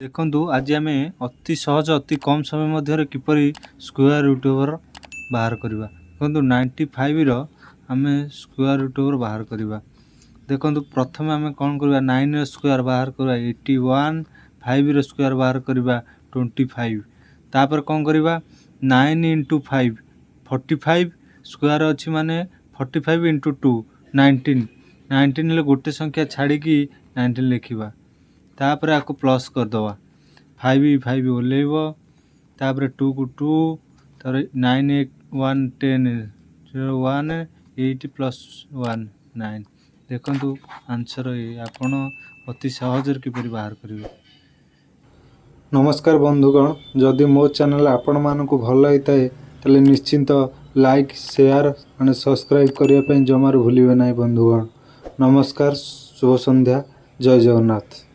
देखନ୍ତୁ आज आम अति सहज अति कम समय मध्य किपरि स्क्वायर रूट ओवर बाहर करवा। देखो 95 आम स्क्वायर रूट ओवर बाहर करवा। देखो प्रथम आम कौन करवा 9 स्क्वायर बाहर करवा 81, 5 स्क्वायर बाहर करवा 25। तापर कौन करवा 9 इंटू 5 45 स्क्वायर अच्छी माने 45 इंटू 2 19 19 गोटे संख्या छाड़ी 19 लिखा। तापर आपको प्लस करदे 5 ओल्ब तापर 2 को 2 तापर 9 1 10 0 1 8 प्लस 1 9। देखु आंसर आपण अति सहज किपरि बाहर करेंगे। नमस्कार बंधुगण, जदि मो चैनल आपण मानक भल होता है निश्चिंत लाइक शेयर और सब्सक्राइब करने जमार भूलिए ना बंधुगण। नमस्कार, शुभ संध्या, जय जगन्नाथ।